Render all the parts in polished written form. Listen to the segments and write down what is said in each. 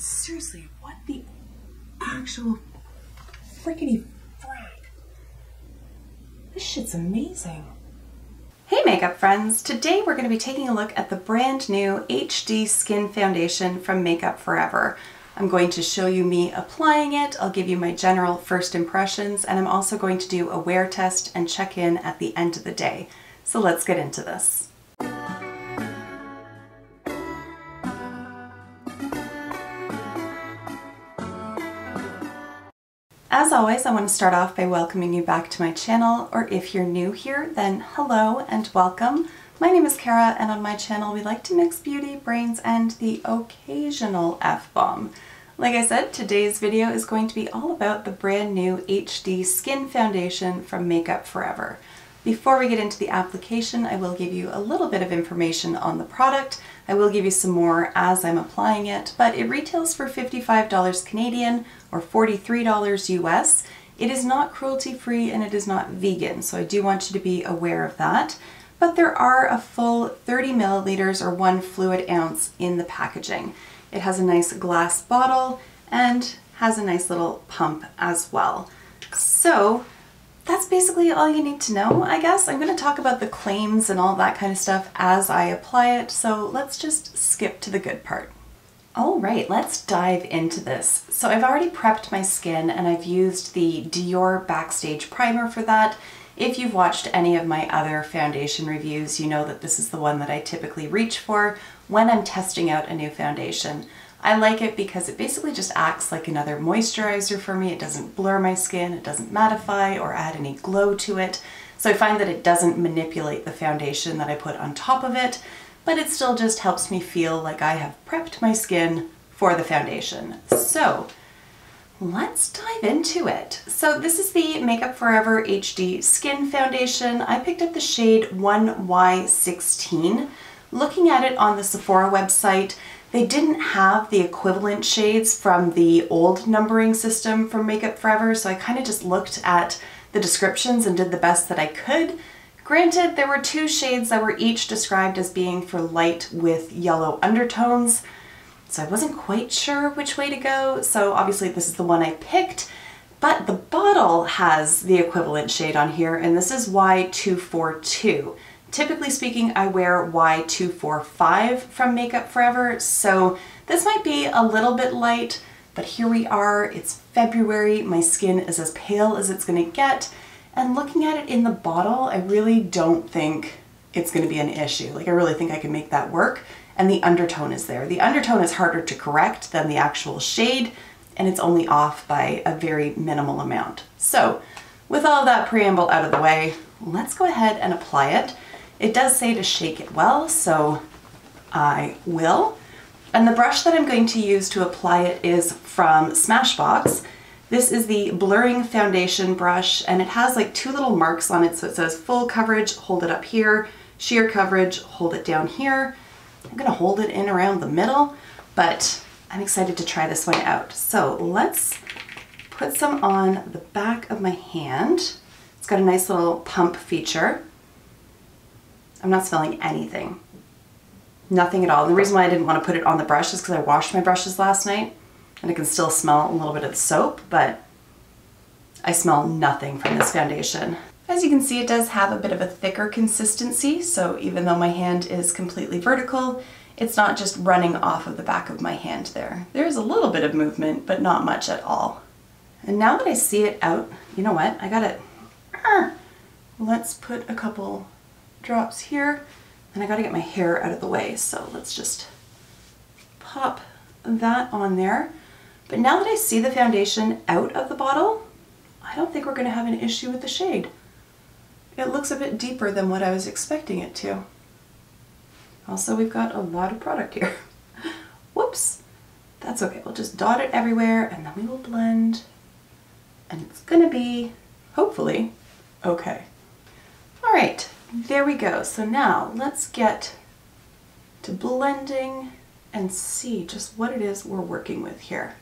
Seriously, what the actual frickety frack? This shit's amazing. Hey makeup friends! Today we're going to be taking a look at the brand new HD Skin Foundation from Makeup Forever. I'm going to show you me applying it, I'll give you my general first impressions, and I'm also going to do a wear test and check in at the end of the day. So let's get into this. As always, I want to start off by welcoming you back to my channel, or if you're new here, then hello and welcome. My name is Kara, and on my channel we like to mix beauty, brains, and the occasional F-bomb. Like I said, today's video is going to be all about the brand new HD Skin Foundation from Makeup Forever. Before we get into the application, I will give you a little bit of information on the product. I will give you some more as I'm applying it, but it retails for $55 Canadian or $43 US. It is not cruelty-free and it is not vegan, so I do want you to be aware of that. But there are a full 30 milliliters or 1 fluid ounce in the packaging. It has a nice glass bottle and has a nice little pump as well. So that's basically all you need to know, I guess. I'm going to talk about the claims and all that kind of stuff as I apply it, so let's just skip to the good part. Alright, let's dive into this. So I've already prepped my skin and I've used the Dior Backstage Primer for that. If you've watched any of my other foundation reviews, you know that this is the one that I typically reach for when I'm testing out a new foundation. I like it because it basically just acts like another moisturizer for me. It doesn't blur my skin, it doesn't mattify or add any glow to it. So I find that it doesn't manipulate the foundation that I put on top of it, but it still just helps me feel like I have prepped my skin for the foundation. So let's dive into it. So this is the Makeup Forever HD Skin Foundation. I picked up the shade 1Y16. Looking at it on the Sephora website, they didn't have the equivalent shades from the old numbering system from Makeup Forever, so I kind of just looked at the descriptions and did the best that I could. Granted, there were 2 shades that were each described as being for light with yellow undertones, so I wasn't quite sure which way to go, so obviously this is the one I picked, but the bottle has the equivalent shade on here, and this is Y242. Typically speaking, I wear Y245 from Makeup Forever, so this might be a little bit light, but here we are, it's February, my skin is as pale as it's gonna get, and looking at it in the bottle, I really don't think it's gonna be an issue. Like, I really think I can make that work, and the undertone is there. The undertone is harder to correct than the actual shade, and it's only off by a very minimal amount. So, with all that preamble out of the way, let's go ahead and apply it. It does say to shake it well, so I will. And the brush that I'm going to use to apply it is from Smashbox. This is the blurring foundation brush, and it has like 2 little marks on it, so it says full coverage, hold it up here, sheer coverage, hold it down here. I'm gonna hold it in around the middle, but I'm excited to try this one out. So let's put some on the back of my hand. It's got a nice little pump feature. I'm not smelling anything. Nothing at all. And the reason why I didn't want to put it on the brush is because I washed my brushes last night and I can still smell a little bit of the soap, but I smell nothing from this foundation. As you can see, it does have a bit of a thicker consistency, so even though my hand is completely vertical, it's not just running off of the back of my hand there. There's a little bit of movement, but not much at all. And now that I see it out, you know what? I got it. Let's put a couple drops here, and I gotta get my hair out of the way, so let's just pop that on there. But now that I see the foundation out of the bottle, I don't think we're gonna have an issue with the shade. It looks a bit deeper than what I was expecting it to. Also, we've got a lot of product here. Whoops, that's okay. We'll just dot it everywhere and then we will blend, and it's gonna be, hopefully, okay. All right. There we go. So now let's get to blending and see just what it is we're working with here.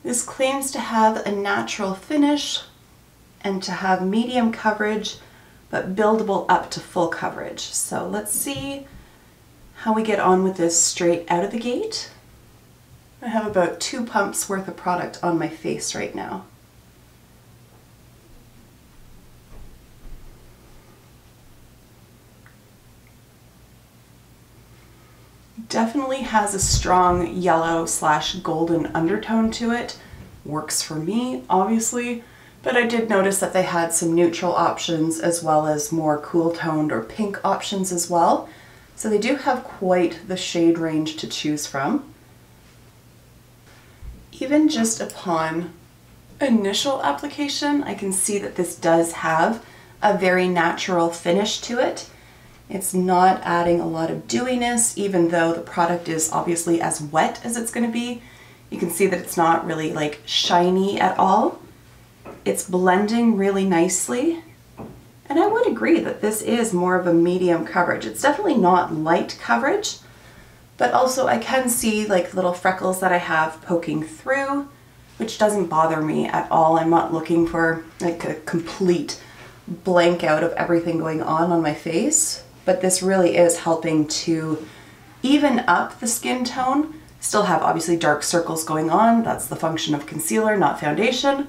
This claims to have a natural finish and to have medium coverage, but buildable up to full coverage. So let's see how we get on with this straight out of the gate. I have about 2 pumps worth of product on my face right now. Definitely has a strong yellow/golden undertone to it. Works for me, obviously, but I did notice that they had some neutral options as well as more cool toned or pink options as well. So they do have quite the shade range to choose from. Even just upon initial application, I can see that this does have a very natural finish to it. It's not adding a lot of dewiness, even though the product is obviously as wet as it's going to be. You can see that it's not really like shiny at all. It's blending really nicely. And I would agree that this is more of a medium coverage. It's definitely not light coverage, but also I can see like little freckles that I have poking through, which doesn't bother me at all. I'm not looking for like a complete blank out of everything going on my face. But this really is helping to even up the skin tone. Still have obviously dark circles going on. That's the function of concealer, not foundation.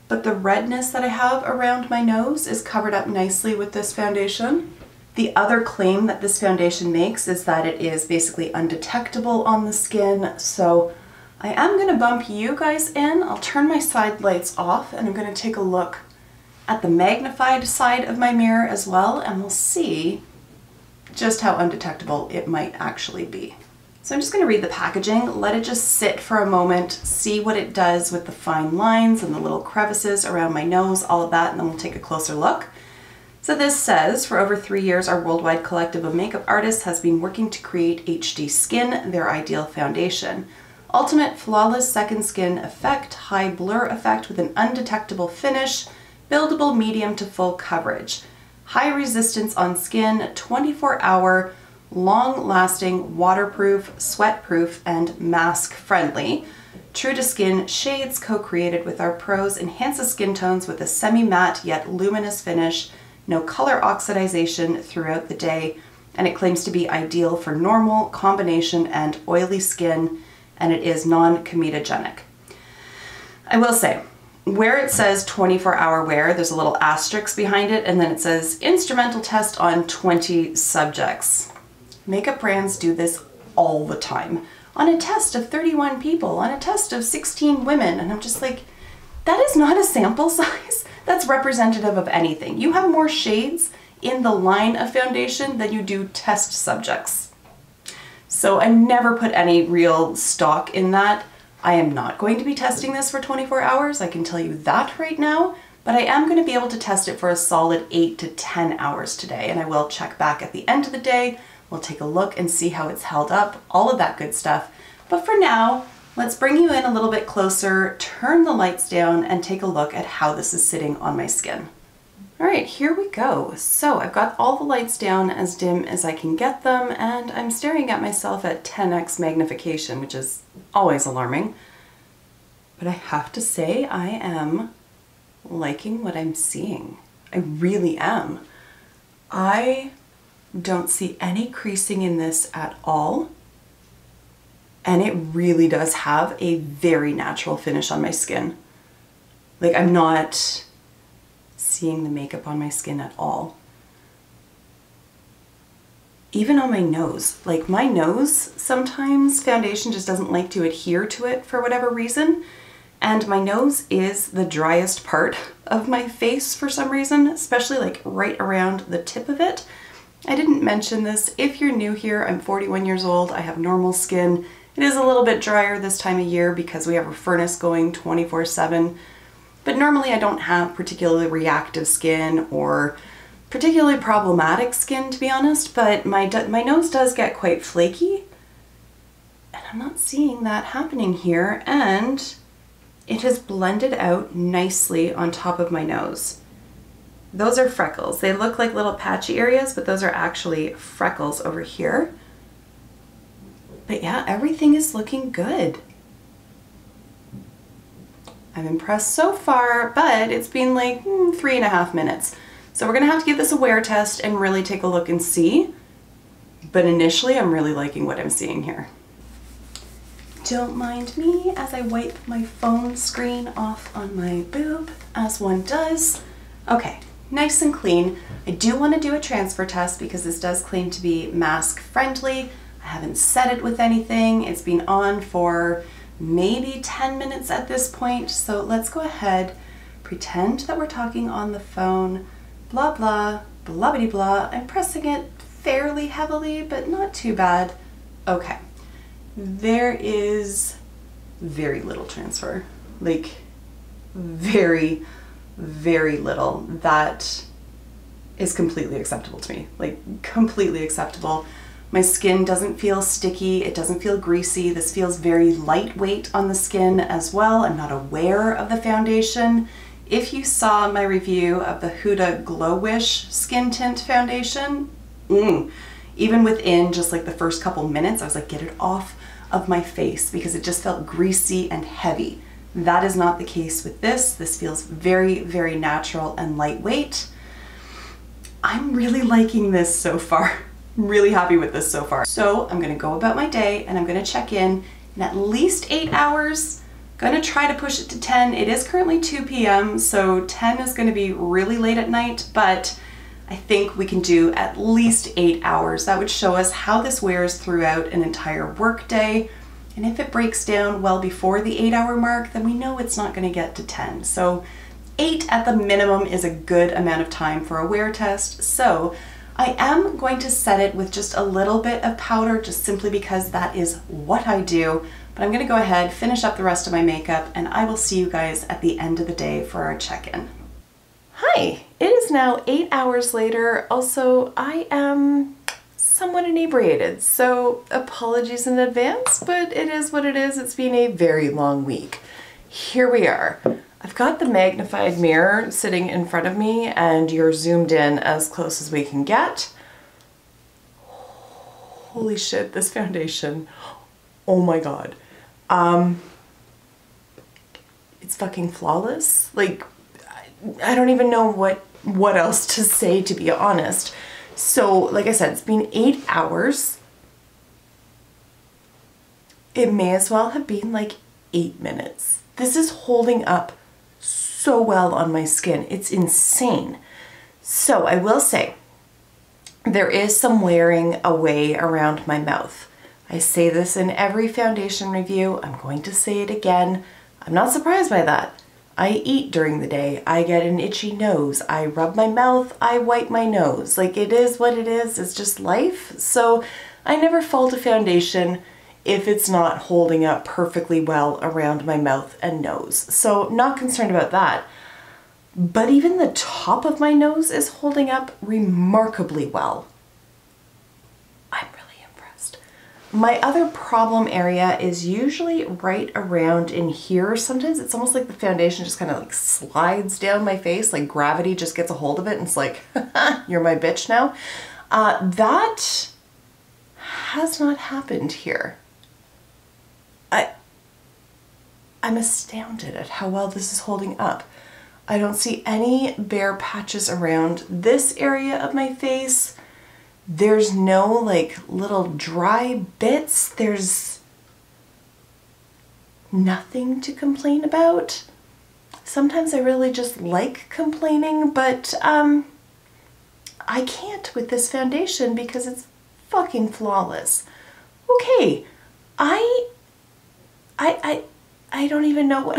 But the redness that I have around my nose is covered up nicely with this foundation. The other claim that this foundation makes is that it is basically undetectable on the skin. So I am going to bump you guys in. I'll turn my side lights off and I'm going to take a look at the magnified side of my mirror as well, and we'll see just how undetectable it might actually be. So I'm just going to read the packaging, let it just sit for a moment, see what it does with the fine lines and the little crevices around my nose, all of that, and then we'll take a closer look. So this says, for over 3 years, our worldwide collective of makeup artists has been working to create HD Skin, their ideal foundation. Ultimate flawless second skin effect, high blur effect with an undetectable finish, buildable medium to full coverage, high resistance on skin, 24-hour, long-lasting, waterproof, sweat-proof, and mask-friendly. True to skin shades co-created with our pros enhances skin tones with a semi-matte yet luminous finish, no color oxidization throughout the day, and it claims to be ideal for normal, combination, and oily skin, and it is non-comedogenic. I will say, where it says 24-hour wear, there's a little asterisk behind it, and then it says instrumental test on 20 subjects. Makeup brands do this all the time. On a test of 31 people, on a test of 16 women, and I'm just like, that is not a sample size that's representative of anything. You have more shades in the line of foundation than you do test subjects. So I never put any real stock in that. I am not going to be testing this for 24 hours, I can tell you that right now, but I am going to be able to test it for a solid 8 to 10 hours today, and I will check back at the end of the day, we'll take a look and see how it's held up, all of that good stuff. But for now, let's bring you in a little bit closer, turn the lights down, and take a look at how this is sitting on my skin. All right, here we go. So I've got all the lights down as dim as I can get them, and I'm staring at myself at 10x magnification, which is always alarming. But I have to say, I am liking what I'm seeing. I really am. I don't see any creasing in this at all. And it really does have a very natural finish on my skin. Like, I'm not seeing the makeup on my skin at all. Even on my nose, like my nose, sometimes foundation just doesn't like to adhere to it for whatever reason. And my nose is the driest part of my face for some reason, especially like right around the tip of it. I didn't mention this. If you're new here, I'm 41 years old. I have normal skin. It is a little bit drier this time of year because we have a furnace going 24/7. But normally I don't have particularly reactive skin or particularly problematic skin, to be honest, but my nose does get quite flaky, and I'm not seeing that happening here, and it has blended out nicely on top of my nose. Those are freckles. They look like little patchy areas, but those are actually freckles over here. But yeah, everything is looking good. I'm impressed so far, but it's been like 3.5 minutes. So we're gonna have to give this a wear test and really take a look and see. But initially, I'm really liking what I'm seeing here. don't mind me as I wipe my phone screen off on my boob, as one does. Okay, nice and clean. I do want to do a transfer test because this does claim to be mask friendly. I haven't set it with anything. It's been on for maybe 10 minutes at this point. So let's go ahead, pretend that we're talking on the phone, blah, blah, blah, blah, blah. I'm pressing it fairly heavily, but not too bad. Okay, there is very little transfer, like very, very little. That is completely acceptable to me, like completely acceptable. My skin doesn't feel sticky, it doesn't feel greasy. This feels very lightweight on the skin as well. I'm not aware of the foundation. If you saw my review of the Huda Glow Wish Skin Tint Foundation, even within just like the first couple minutes, I was like, get it off of my face because it just felt greasy and heavy. That is not the case with this. This feels very, very natural and lightweight. I'm really liking this so far. I'm really happy with this so far. So I'm gonna go about my day and I'm gonna check in at least 8 hours. Gonna try to push it to 10. It is currently 2 p.m. so 10 is gonna be really late at night, but I think we can do at least 8 hours. That would show us how this wears throughout an entire work day. And if it breaks down well before the 8-hour mark, then we know it's not gonna get to 10. So 8 at the minimum is a good amount of time for a wear test. So I am going to set it with just a little bit of powder, just simply because that is what I do. But I'm gonna go ahead, finish up the rest of my makeup, and I will see you guys at the end of the day for our check-in. Hi, it is now 8 hours later. Also, I am somewhat inebriated, so apologies in advance, but it is what it is. It's been a very long week. Here we are. I've got the magnified mirror sitting in front of me and you're zoomed in as close as we can get. Holy shit, this foundation. Oh my God. It's fucking flawless. Like, I don't even know what else to say, to be honest. So, like I said, it's been 8 hours. It may as well have been like 8 minutes. This is holding up so well on my skin. It's insane. So I will say, there is some wearing away around my mouth. I say this in every foundation review. I'm going to say it again. I'm not surprised by that. I eat during the day. I get an itchy nose. I rub my mouth. I wipe my nose. Like, it is what it is. It's just life. So I never fault a foundation if it's not holding up perfectly well around my mouth and nose. So not concerned about that. But even the top of my nose is holding up remarkably well. I'm really impressed. My other problem area is usually right around in here. Sometimes it's almost like the foundation just kind of like slides down my face, like gravity just gets a hold of it and it's like, you're my bitch now. That has not happened here. I'm astounded at how well this is holding up. I don't see any bare patches around this area of my face. There's no like little dry bits. There's nothing to complain about. Sometimes I really just like complaining, but I can't with this foundation because it's fucking flawless. Okay, I don't even know what,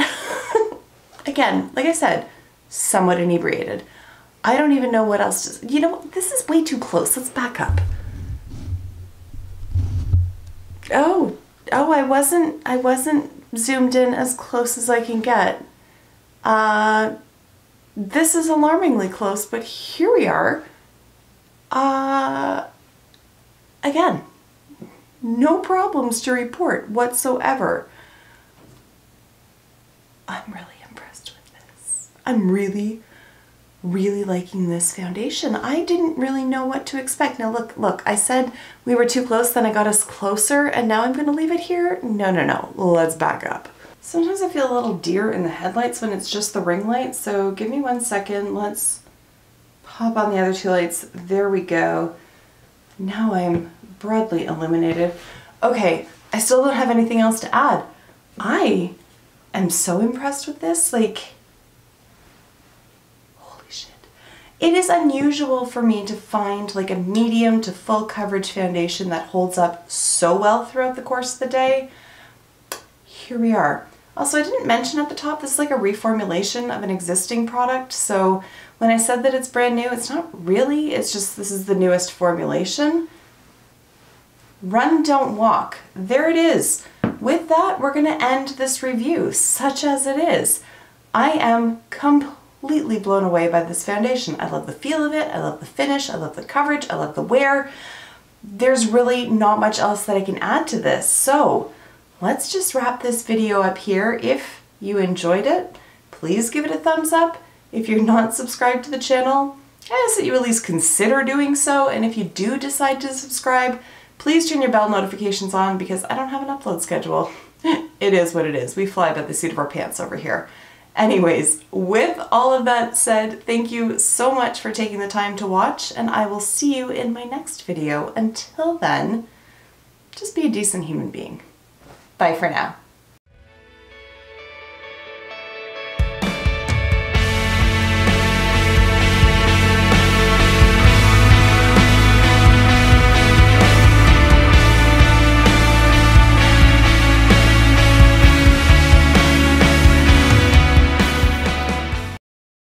again, like I said, somewhat inebriated. I don't even know what else to, you know what, this is way too close. Let's back up. Oh, I wasn't zoomed in as close as I can get. This is alarmingly close, but here we are. Again, no problems to report whatsoever. I'm really impressed with this. I'm really liking this foundation. I didn't really know what to expect. Now look, I said we were too close, then I got us closer, and now I'm gonna leave it here? No, let's back up. Sometimes I feel a little deer in the headlights when it's just the ring light, so give me 1 second. Let's pop on the other two lights. There we go. Now I'm broadly illuminated. Okay, I still don't have anything else to add. I am so impressed with this, like, holy shit. It is unusual for me to find like a medium to full coverage foundation that holds up so well throughout the course of the day. Here we are. Also, I didn't mention at the top, this is like a reformulation of an existing product. So when I said that it's brand new, it's not really, it's just this is the newest formulation. Run, don't walk. There it is. With that, we're gonna end this review, such as it is. I am completely blown away by this foundation. I love the feel of it, I love the finish, I love the coverage, I love the wear. There's really not much else that I can add to this. So let's just wrap this video up here. If you enjoyed it, please give it a thumbs up. If you're not subscribed to the channel, I ask that you at least consider doing so. And if you do decide to subscribe, please turn your bell notifications on because I don't have an upload schedule. It is what it is. We fly by the seat of our pants over here. Anyways, with all of that said, thank you so much for taking the time to watch, and I will see you in my next video. Until then, just be a decent human being. Bye for now.